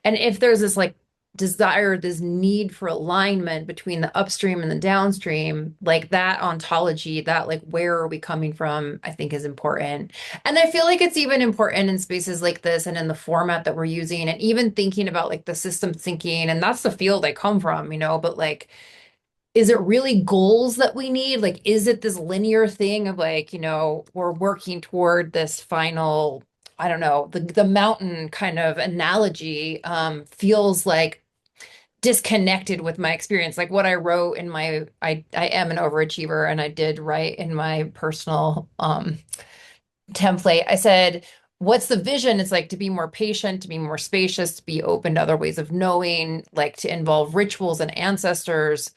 S2: And if there's this like desire, this need for alignment between the upstream and the downstream, like that ontology, that like where are we coming from, I think is important. And I feel like it's even important in spaces like this and in the format that we're using, and even thinking about like the system thinking, and that's the field I come from, you know, but like, is it really goals that we need? Like, is it this linear thing of like, you know, we're working toward this final, I don't know, the mountain kind of analogy feels like disconnected with my experience. Like what I wrote in my, I am an overachiever, and I did write in my personal template. I said, what's the vision? It's like to be more patient, to be more spacious, to be open to other ways of knowing, like to involve rituals and ancestors,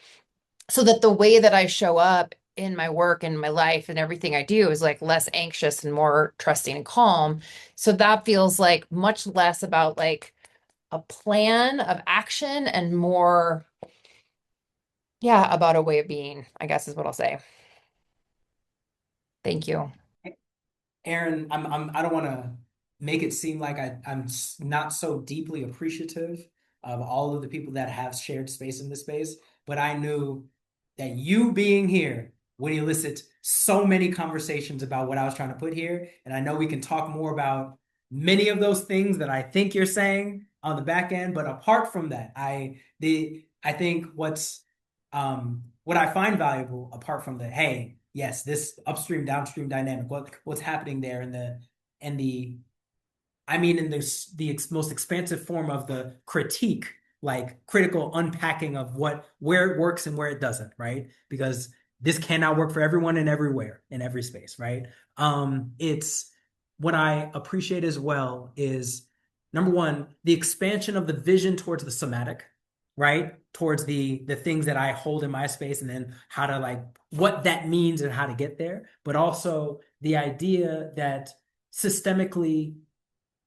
S2: so that the way that I show up in my work and my life and everything I do is like less anxious and more trusting and calm. So that feels like much less about like a plan of action and more, yeah, about a way of being, I guess is what I'll say. Thank you.
S1: Aaron, I don't want to make it seem like I'm not so deeply appreciative of all of the people that have shared space in this space, but I knew that you being here would elicit so many conversations about what I was trying to put here. And I know we can talk more about many of those things that I think you're saying on the back end. But apart from that, I think what I find valuable, apart from the hey, yes, this upstream downstream dynamic, what's happening there in the I mean in the most expansive form of the critique, like critical unpacking of where it works and where it doesn't, right? Because this cannot work for everyone and everywhere in every space, right? It's what I appreciate as well is number one, the expansion of the vision towards the somatic, right? Towards the things that I hold in my space, and then how to like what that means and how to get there, but also the idea that systemically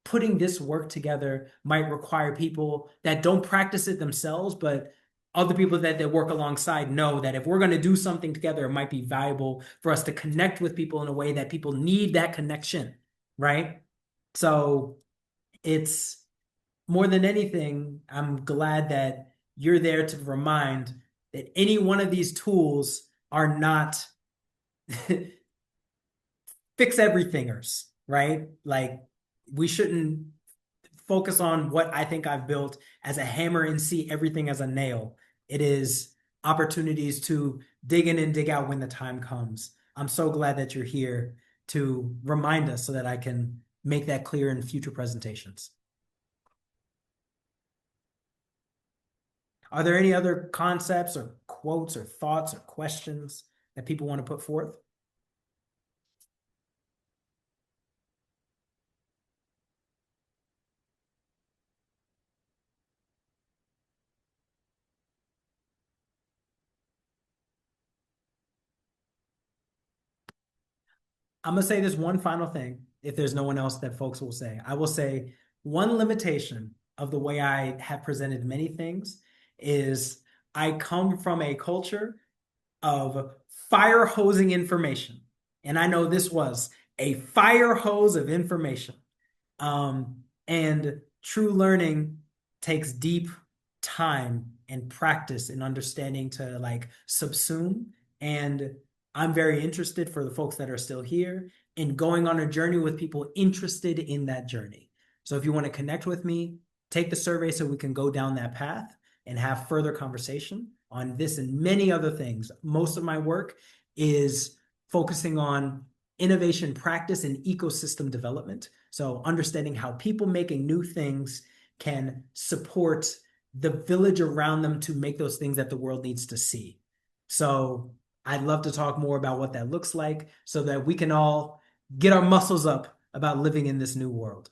S1: putting this work together might require people that don't practice it themselves, but other people that work alongside know that if we're going to do something together, it might be valuable for us to connect with people in a way that people need that connection, right? So it's more than anything, I'm glad that you're there to remind that any one of these tools are not fix everythingers, right? Like we shouldn't focus on what I think I've built as a hammer and see everything as a nail. It is opportunities to dig in and dig out when the time comes. I'm so glad that you're here to remind us so that I can make that clear in future presentations. Are there any other concepts or quotes or thoughts or questions that people want to put forth? I'm going to say this one final thing. If there's no one else that folks will say, I will say one limitation of the way I have presented many things is I come from a culture of fire hosing information. And I know this was a fire hose of information. And true learning takes deep time and practice and understanding to like subsume. And I'm very interested for the folks that are still here in going on a journey with people interested in that journey. So if you want to connect with me, take the survey so we can go down that path and have further conversation on this and many other things. Most of my work is focusing on innovation practice and ecosystem development. So understanding how people making new things can support the village around them to make those things that the world needs to see. So I'd love to talk more about what that looks like so that we can all get our muscles up about living in this new world.